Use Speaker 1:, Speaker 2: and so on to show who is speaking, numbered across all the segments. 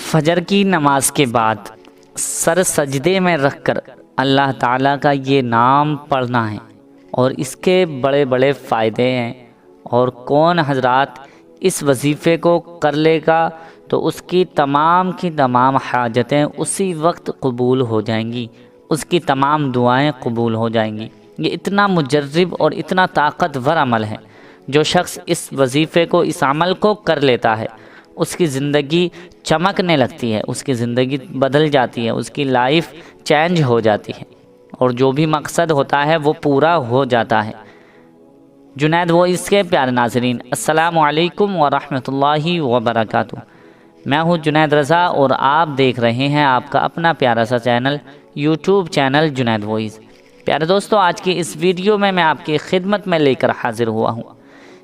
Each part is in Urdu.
Speaker 1: فجر کی نماز کے بعد سر سجدے میں رکھ کر اللہ تعالیٰ کا یہ نام پڑھنا ہے اور اس کے بڑے بڑے فائدے ہیں، اور کون حضرات اس وظیفے کو کر لے گا تو اس کی تمام کی تمام حاجتیں اسی وقت قبول ہو جائیں گی، اس کی تمام دعائیں قبول ہو جائیں گی۔ یہ اتنا مجرب اور اتنا طاقتور عمل ہے۔ جو شخص اس وظیفے کو، اس عمل کو کر لیتا ہے، اس کی زندگی چمکنے لگتی ہے، اس کی زندگی بدل جاتی ہے، اس کی لائف چینج ہو جاتی ہے، اور جو بھی مقصد ہوتا ہے وہ پورا ہو جاتا ہے۔ جنید وائس کے پیارے ناظرین، السلام علیکم ورحمۃ اللہ وبرکاتہ۔ میں ہوں جنید رضا اور آپ دیکھ رہے ہیں آپ کا اپنا پیارا سا channel, YouTube channel Junaid voice. پیارے دوستو، آج کی اس ویڈیو میں آپ کی خدمت میں لے کر حاضر ہوا ہوں۔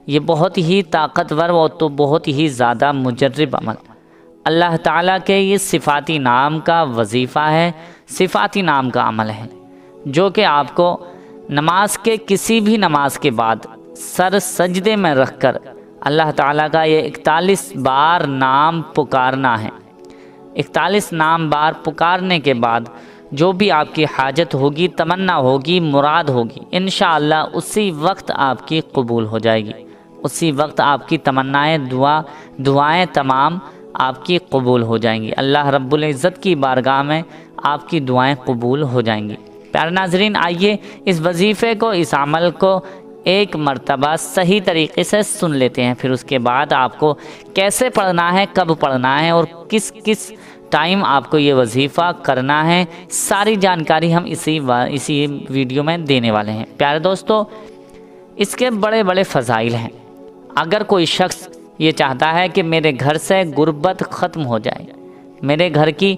Speaker 1: یہ بہت ہی طاقتور اور تو بہت ہی زیادہ مجرب عمل، اللہ تعالیٰ کے یہ صفاتی نام کا وظیفہ ہے، صفاتی نام کا عمل ہے، جو کہ آپ کو نماز کے کسی بھی نماز کے بعد سر سجدے میں رکھ کر اللہ تعالیٰ کا یہ 41 بار نام پکارنا ہے۔ 41 نام بار پکارنے کے بعد جو بھی آپ کی حاجت ہوگی، تمنا ہوگی، مراد ہوگی، انشاءاللہ اسی وقت آپ کی قبول ہو جائے گی، اسی وقت آپ کی تمنائیں، دعائیں تمام آپ کی قبول ہو جائیں گی۔ اللہ رب العزت کی بارگاہ میں آپ کی دعائیں قبول ہو جائیں گی۔ پیارے ناظرین، آئیے اس وظیفے کو، اس عمل کو ایک مرتبہ صحیح طریقے سے سن لیتے ہیں، پھر اس کے بعد آپ کو کیسے پڑھنا ہے، کب پڑھنا ہے اور کس ٹائم آپ کو یہ وظیفہ کرنا ہے، ساری جانکاری ہم اسی ویڈیو میں دینے والے ہیں۔ پیارے دوستو، اس کے بڑے بڑے فضائل ہیں۔ اگر کوئی شخص یہ چاہتا ہے کہ میرے گھر سے غربت ختم ہو جائے، میرے گھر کی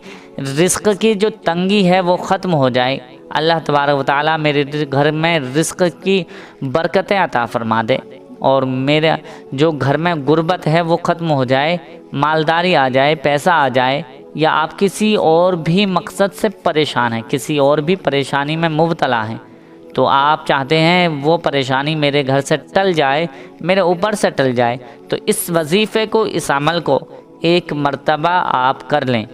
Speaker 1: رزق کی جو تنگی ہے وہ ختم ہو جائے، اللہ تبارک و تعالیٰ میرے گھر میں رزق کی برکتیں عطا فرما دے، اور میرے جو گھر میں غربت ہے وہ ختم ہو جائے، مالداری آ جائے، پیسہ آ جائے، یا آپ کسی اور بھی مقصد سے پریشان ہیں، کسی اور بھی پریشانی میں مبتلا ہیں، تو آپ چاہتے ہیں وہ پریشانی میرے گھر سے ٹل جائے، میرے اوپر سے ٹل جائے، تو اس وظیفے کو، اس عمل کو ایک مرتبہ آپ کر لیں،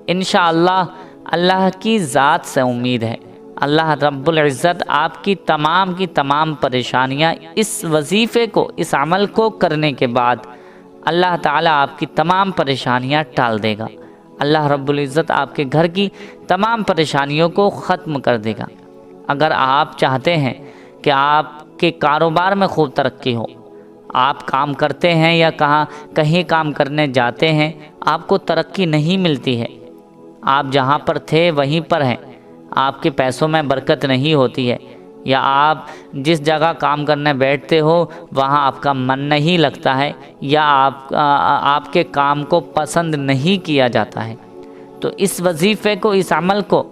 Speaker 1: انشاءاللہ اللہ کی ذات سے امید ہے اللہ رب العزت آپ کی تمام پریشانیاں اس وظیفے کو، اس عمل کو کرنے کے بعد اللہ تعالیٰ آپ کی تمام پریشانیاں ٹال دے گا۔ اللہ رب العزت آپ کے گھر کی تمام پریشانیوں کو ختم کر دے گا۔ اگر آپ چاہتے ہیں کہ آپ کے کاروبار میں خوب ترقی ہو، آپ کام کرتے ہیں یا کہیں کام کرنے جاتے ہیں، آپ کو ترقی نہیں ملتی ہے، آپ جہاں پر تھے وہیں پر ہیں، آپ کے پیسوں میں برکت نہیں ہوتی ہے، یا آپ جس جگہ کام کرنے بیٹھتے ہو وہاں آپ کا من نہیں لگتا ہے، یا آپ کے کام کو پسند نہیں کیا جاتا ہے، تو اس وظیفے کو، اس عمل کو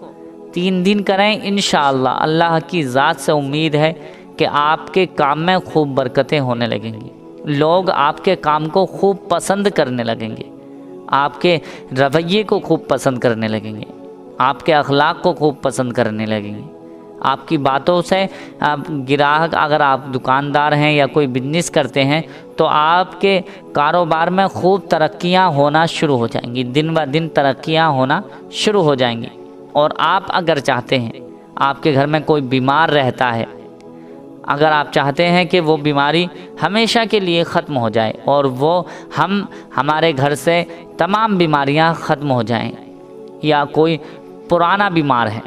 Speaker 1: 3 دن کریں، انشاءاللہ اللہ کی ذات سے امید ہے کہ آپ کے کام میں خوب برکتیں ہونے لگیں گی، لوگ آپ کے کام کو خوب پسند کرنے لگیں گے، آپ کے رویے کو خوب پسند کرنے لگیں گے، آپ کے اخلاق کو خوب پسند کرنے لگیں گے، آپ کی باتوں سے گراہک، اگر آپ دکاندار ہیں یا کوئی بزنس کرتے ہیں تو آپ کے کاروبار میں خوب ترقیاں ہونا شروع ہو جائیں گی، دن بہ دن ترقیاں ہونا شروع ہو جائیں گی۔ اور آپ اگر چاہتے ہیں، آپ کے گھر میں کوئی بیمار رہتا ہے، اگر آپ چاہتے ہیں کہ وہ بیماری ہمیشہ کے لیے ختم ہو جائے اور ہمارے گھر سے تمام بیماریاں ختم ہو جائیں، یا کوئی پرانا بیمار ہے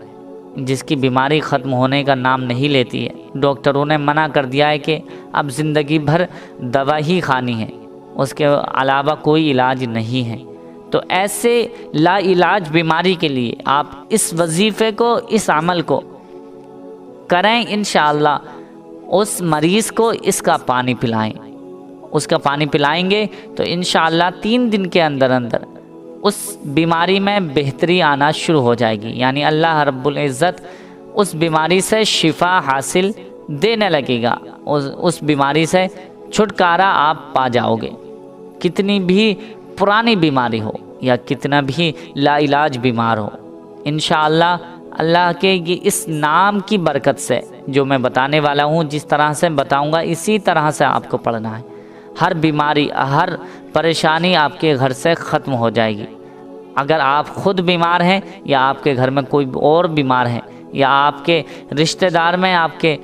Speaker 1: جس کی بیماری ختم ہونے کا نام نہیں لیتی ہے، ڈاکٹروں نے منع کر دیا ہے کہ اب زندگی بھر دوا ہی کھانی ہے، اس کے علاوہ کوئی علاج نہیں ہے، تو ایسے لا علاج بیماری کے لیے آپ اس وظیفے کو، اس عمل کو کریں، انشاءاللہ اس مریض کو اس کا پانی پلائیں، اس کا پانی پلائیں گے تو انشاءاللہ 3 دن کے اندر اس بیماری میں بہتری آنا شروع ہو جائے گی، یعنی اللہ رب العزت اس بیماری سے شفا حاصل دینے لگے گا، اس بیماری سے چھٹکارا آپ پا جاؤ گے، کتنی بھی پرانی بیماری ہو یا کتنا بھی لا علاج بیمار ہو، انشاءاللہ اللہ کے یہ اس نام کی برکت سے جو میں بتانے والا ہوں، جس طرح سے بتاؤں گا اسی طرح سے آپ کو پڑھنا ہے، ہر بیماری، ہر پریشانی آپ کے گھر سے ختم ہو جائے گی۔ اگر آپ خود بیمار ہیں یا آپ کے گھر میں کوئی اور بیمار ہے یا آپ کے رشتہ دار میں، آپ کے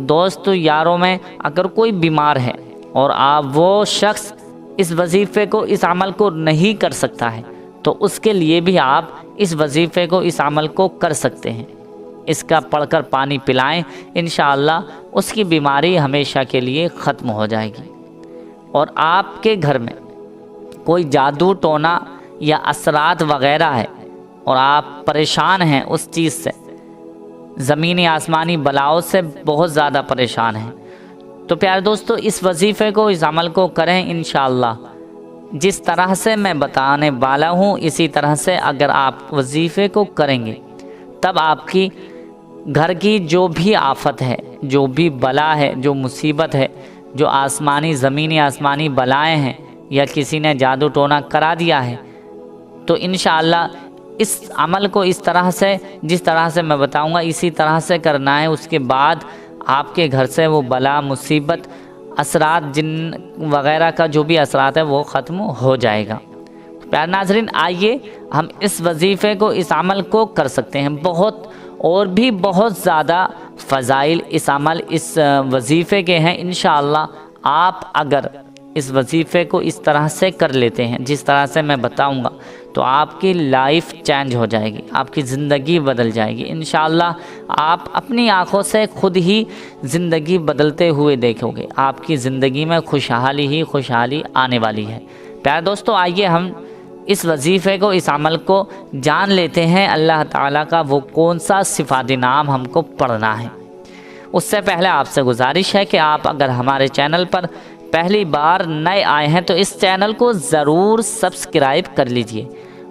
Speaker 1: دوست یاروں میں اگر کوئی بیمار ہے اور وہ شخص اس وظیفے کو، اس عمل کو نہیں کر سکتا ہے، تو اس کے لیے بھی آپ اس وظیفے کو، اس عمل کو کر سکتے ہیں۔ اس کا پڑھ کر پانی پلائیں، انشاءاللہ اس کی بیماری ہمیشہ کے لیے ختم ہو جائے گی۔ اور آپ کے گھر میں کوئی جادو ٹونا یا اثرات وغیرہ ہے اور آپ پریشان ہیں اس چیز سے، زمینی آسمانی بلاؤں سے بہت زیادہ پریشان ہیں، تو پیارے دوستو اس وظیفے کو، اس عمل کو کریں انشاءاللہ۔ جس طرح سے میں بتانے والا ہوں اسی طرح سے اگر آپ وظیفے کو کریں گے، تب آپ کی گھر کی جو بھی آفت ہے، جو بھی بلا ہے، جو مصیبت ہے، جو آسمانی زمینی آسمانی بلائیں ہیں یا کسی نے جادو ٹونا کرا دیا ہے، تو انشاءاللہ اس عمل کو اس طرح سے، جس طرح سے میں بتاؤں گا اسی طرح سے کرنا ہے۔ اس کے بعد آپ کے گھر سے وہ بلا، مصیبت، اثرات، جن وغیرہ کا جو بھی اثرات ہے وہ ختم ہو جائے گا۔ پیارے ناظرین، آئیے ہم اس وظیفے کو، اس عمل کو کر سکتے ہیں۔ بہت اور بھی بہت زیادہ فضائل اس عمل، اس وظیفے کے ہیں۔ انشاءاللہ آپ اگر اس وظیفے کو اس طرح سے کر لیتے ہیں جس طرح سے میں بتاؤں گا، تو آپ کی لائف چینج ہو جائے گی، آپ کی زندگی بدل جائے گی۔ انشاءاللہ آپ اپنی آنکھوں سے خود ہی زندگی بدلتے ہوئے دیکھو گے، آپ کی زندگی میں خوشحالی ہی خوشحالی آنے والی ہے۔ پیارے دوستو، آئیے ہم اس وظیفے کو، اس عمل کو جان لیتے ہیں۔ اللہ تعالیٰ کا وہ کون سا صفاتی نام ہم کو پڑھنا ہے۔ اس سے پہلے آپ سے گزارش ہے کہ آپ اگر ہمارے چینل پر پہلی بار نئے آئے ہیں تو اس چینل کو ضرور سبسکرائب کر لیجئے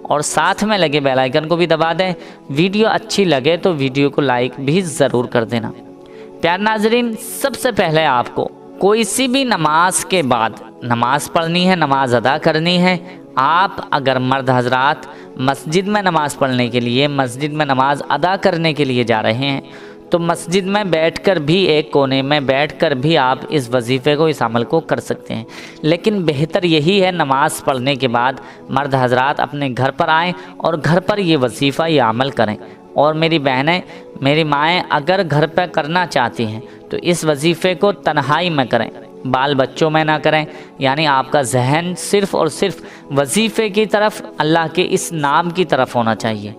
Speaker 1: اور ساتھ میں لگے بیل آئیکن کو بھی دبا دیں۔ ویڈیو اچھی لگے تو ویڈیو کو لائک بھی ضرور کر دینا۔ پیارے ناظرین، سب سے پہلے آپ کو کوئی سی بھی نماز کے بعد نماز پڑھنی ہے، نماز ادا کرنی ہے۔ آپ اگر مرد حضرات مسجد میں نماز پڑھنے کے لیے، مسجد میں نماز ادا کرنے کے لیے جا رہے ہیں، تو مسجد میں بیٹھ کر بھی، ایک کونے میں بیٹھ کر بھی آپ اس وظیفے کو، اس عمل کو کر سکتے ہیں۔ لیکن بہتر یہی ہے نماز پڑھنے کے بعد مرد حضرات اپنے گھر پر آئیں اور گھر پر یہ وظیفہ، یہ عمل کریں۔ اور میری بہنیں، میری مائیں اگر گھر پہ کرنا چاہتی ہیں تو اس وظیفے کو تنہائی میں کریں، بال بچوں میں نہ کریں۔ یعنی آپ کا ذہن صرف اور صرف وظیفے کی طرف، اللہ کے اس نام کی طرف ہونا چاہیے،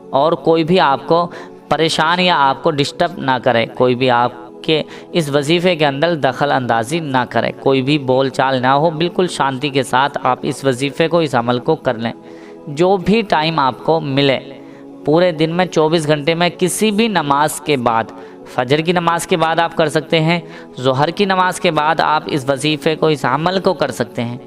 Speaker 1: اور کوئی بھی آپ کو پریشان یا آپ کو ڈسٹرب نہ کرے، کوئی بھی آپ کے اس وظیفے کے اندر دخل اندازی نہ کرے، کوئی بھی بول چال نہ ہو۔ بالکل شانتی کے ساتھ آپ اس وظیفے کو، اس عمل کو کر لیں۔ جو بھی ٹائم آپ کو ملے پورے دن میں، 24 گھنٹے میں، کسی بھی نماز کے بعد، فجر کی نماز کے بعد آپ کر سکتے ہیں، ظہر کی نماز کے بعد آپ اس وظیفے کو، اس عمل کو کر سکتے ہیں،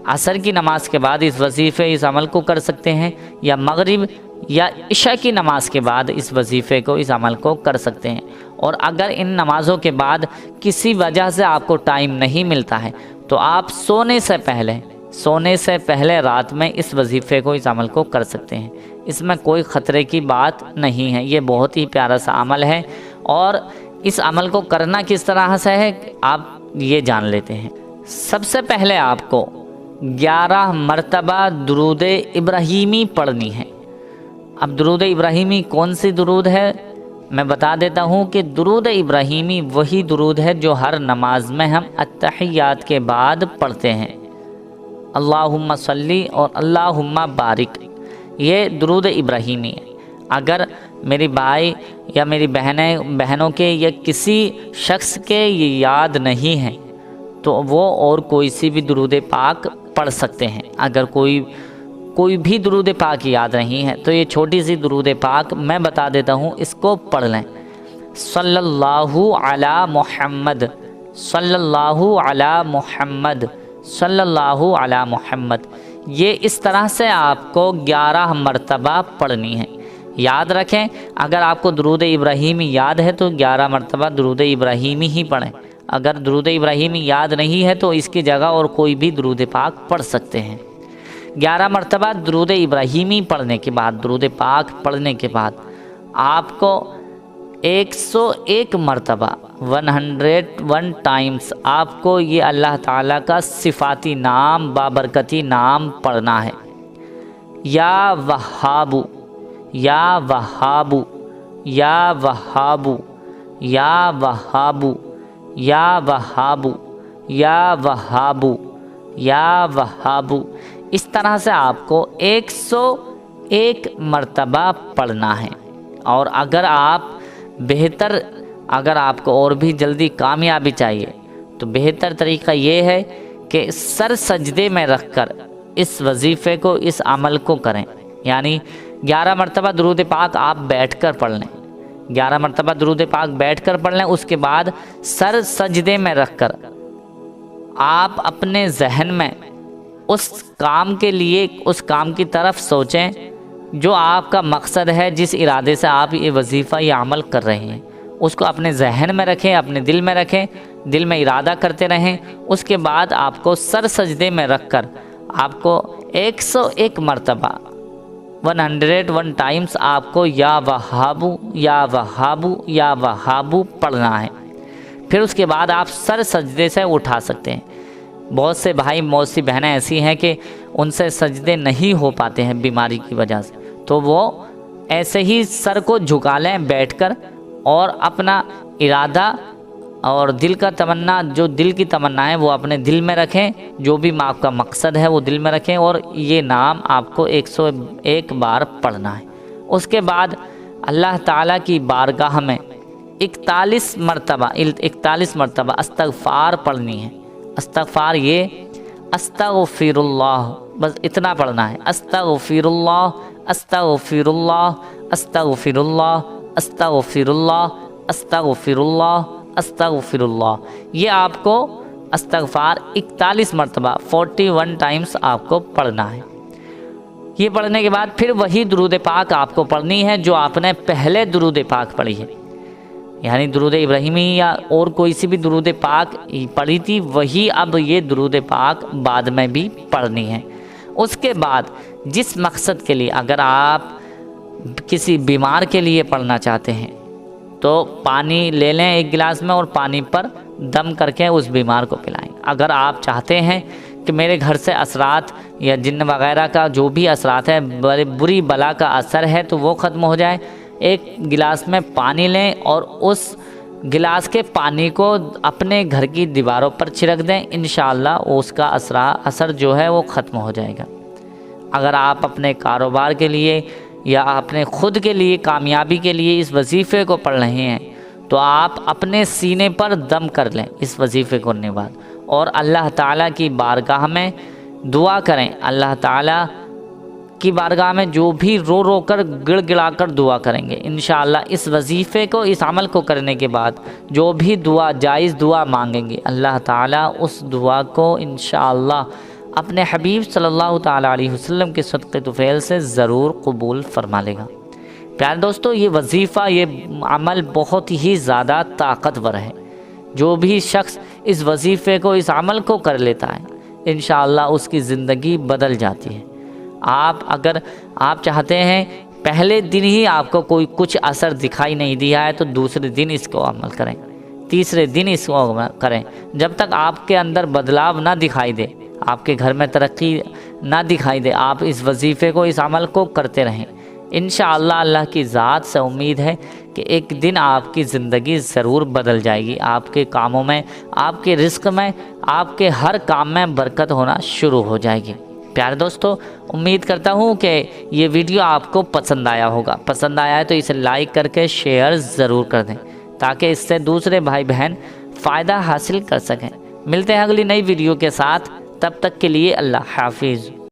Speaker 1: عصر کی نماز کے بعد اس وظیفے، اس عمل کو کر سکتے ہیں، یا مغرب یا عشاء کی نماز کے بعد اس وظیفے کو، اس عمل کو کر سکتے ہیں۔ اور اگر ان نمازوں کے بعد کسی وجہ سے آپ کو ٹائم نہیں ملتا ہے تو آپ سونے سے پہلے رات میں اس وظیفے کو، اس عمل کو کر سکتے ہیں۔ اس میں کوئی خطرے کی بات نہیں ہے، یہ بہت ہی پیارا سا عمل ہے۔ اور اس عمل کو کرنا کس طرح سے ہے آپ یہ جان لیتے ہیں۔ سب سے پہلے آپ کو 11 مرتبہ درود ابراہیمی پڑھنی ہے۔ اب درود ابراہیمی کون سی درود ہے میں بتا دیتا ہوں کہ درود ابراہیمی وہی درود ہے جو ہر نماز میں ہم التحیات کے بعد پڑھتے ہیں۔ اللہم صلی اور اللہم بارک، یہ درود ابراہیمی ہے۔ اگر میری بھائی یا میری بہنوں کے یا کسی شخص کے یہ یاد نہیں ہے تو وہ اور کوئی سی بھی درود پاک پڑھ سکتے ہیں۔ اگر کوئی بھی درود پاک یاد نہیں ہے تو یہ چھوٹی سی درود پاک میں بتا دیتا ہوں، اس کو پڑھ لیں۔ صلی اللہ علی محمد، صلی اللہ علی محمد، صلی اللہ علی محمد، یہ اس طرح سے آپ کو 11 مرتبہ پڑھنی ہے۔ یاد رکھیں، اگر آپ کو درود ابراہیمی یاد ہے تو 11 مرتبہ درود ابراہیمی ہی پڑھیں۔ اگر درود ابراہیمی یاد نہیں ہے تو اس کی جگہ اور کوئی بھی درود پاک پڑھ سکتے ہیں۔ 11 مرتبہ درود ابراہیمی پڑھنے کے بعد، درود پاک پڑھنے کے بعد آپ کو 101 مرتبہ 101 ٹائمز آپ کو یہ اللہ تعالیٰ کا صفاتی نام، بابرکتی نام پڑھنا ہے۔ یا وہابو، یا وہابو، یا وہابو، یا وہابو، یا وہابو، یا وہابو، یا وہابو۔ اس طرح سے آپ کو 101 مرتبہ پڑھنا ہے۔ اور اگر آپ کو اور بھی جلدی کامیابی چاہیے تو بہتر طریقہ یہ ہے کہ سر سجدے میں رکھ کر اس وظیفے کو، اس عمل کو کریں۔ یعنی 11 مرتبہ درود پاک آپ بیٹھ کر پڑھ لیں، 11 مرتبہ درود پاک بیٹھ کر پڑھ لیں۔ اس کے بعد سر سجدے میں رکھ کر آپ اپنے ذہن میں اس کام کے لیے، اس کام کی طرف سوچیں جو آپ کا مقصد ہے، جس ارادے سے آپ یہ وظیفہ، یہ عمل کر رہے ہیں، اس کو اپنے ذہن میں رکھیں، اپنے دل میں رکھیں، دل میں ارادہ کرتے رہیں۔ اس کے بعد آپ کو سر سجدے میں رکھ کر آپ کو 101 مرتبہ 101 ٹائمز آپ کو یا وہابو، یا وہابو، یا وہابو پڑھنا ہے۔ پھر اس کے بعد آپ سر سجدے سے اٹھا سکتے ہیں۔ بہت سے بھائی، بہت سی بہنیں ایسی ہیں کہ ان سے سجدے نہیں ہو پاتے ہیں بیماری کی وجہ سے، تو وہ ایسے ہی سر کو جھکا لیں بیٹھ کر، اور اپنا ارادہ اور دل کا تمنا، جو دل کی تمنا ہے وہ اپنے دل میں رکھیں، جو بھی آپ کا مقصد ہے وہ دل میں رکھیں، اور یہ نام آپ کو 101 بار پڑھنا ہے۔ اس کے بعد اللہ تعالیٰ کی بارگاہ میں 41 مرتبہ استغفار پڑھنی ہے۔ استغفار، یہ استغفر اللہ، بس اتنا پڑھنا ہے۔ استغفر اللہ، استغفر اللہ، استغفر اللہ، استغفر اللہ، استغفر اللہ، استغفر اللہ۔ یہ آپ کو استغفار 41 مرتبہ 41 ٹائمز آپ کو پڑھنا ہے۔ یہ پڑھنے کے بعد پھر وہی درود پاک آپ کو پڑھنی ہے جو آپ نے پہلے درود پاک پڑھی ہے، یعنی درود ابراہیمی یا اور کوئی سی بھی درود پاک پڑھی تھی، وہی اب یہ درود پاک بعد میں بھی پڑھنی ہے۔ اس کے بعد جس مقصد کے لیے، اگر آپ کسی بیمار کے لیے پڑھنا چاہتے ہیں تو پانی لے لیں 1 گلاس میں، اور پانی پر دم کر کے اس بیمار کو پلائیں۔ اگر آپ چاہتے ہیں کہ میرے گھر سے اثرات یا جن وغیرہ کا جو بھی اثرات ہے، بری بلا کا اثر ہے، تو وہ ختم ہو جائے، 1 گلاس میں پانی لیں اور اس گلاس کے پانی کو اپنے گھر کی دیواروں پر چھڑک دیں، انشاءاللہ اس کا اثر جو ہے وہ ختم ہو جائے گا۔ اگر آپ اپنے کاروبار کے لیے یا اپنے خود کے لیے کامیابی کے لیے اس وظیفے کو پڑھ رہے ہیں تو آپ اپنے سینے پر دم کر لیں اس وظیفے کو کرنے بعد، اور اللہ تعالیٰ کی بارگاہ میں دعا کریں۔ اللہ تعالیٰ کی بارگاہ میں جو بھی رو رو کر، گڑ گڑا کر دعا کریں گے، انشاءاللہ اس وظیفے کو، اس عمل کو کرنے کے بعد جو بھی دعا، جائز دعا مانگیں گے، اللہ تعالیٰ اس دعا کو انشاءاللہ اپنے حبیب صلی اللہ تعالیٰ علیہ وسلم کے صدقے طفیل سے ضرور قبول فرما لے گا۔ پیارے دوستو، یہ وظیفہ، یہ عمل بہت ہی زیادہ طاقتور ہے۔ جو بھی شخص اس وظیفے کو، اس عمل کو کر لیتا ہے، انشاءاللہ اس کی زندگی بدل جاتی ہے۔ اگر آپ چاہتے ہیں پہلے دن ہی آپ کو کوئی کچھ اثر دکھائی نہیں دیا ہے تو دوسرے دن اس کو عمل کریں، تیسرے دن اس کو کریں، جب تک آپ کے اندر بدلاؤ نہ دکھائی دے، آپ کے گھر میں ترقی نہ دکھائی دے، آپ اس وظیفے کو، اس عمل کو کرتے رہیں۔ انشاءاللہ اللہ کی ذات سے امید ہے کہ ایک دن آپ کی زندگی ضرور بدل جائے گی، آپ کے کاموں میں، آپ کے رزق میں، آپ کے ہر کام میں برکت ہونا شروع ہو جائے گی۔ پیارے دوستو، امید کرتا ہوں کہ یہ ویڈیو آپ کو پسند آیا ہوگا۔ پسند آیا ہے تو اسے لائک کر کے شیئر ضرور کر دیں تاکہ اس سے دوسرے بھائی بہن فائدہ حاصل کر سکیں۔ ملتے ہیں اگلی نئی ویڈیو کے ساتھ، تب تک کے لیے اللہ حافظ۔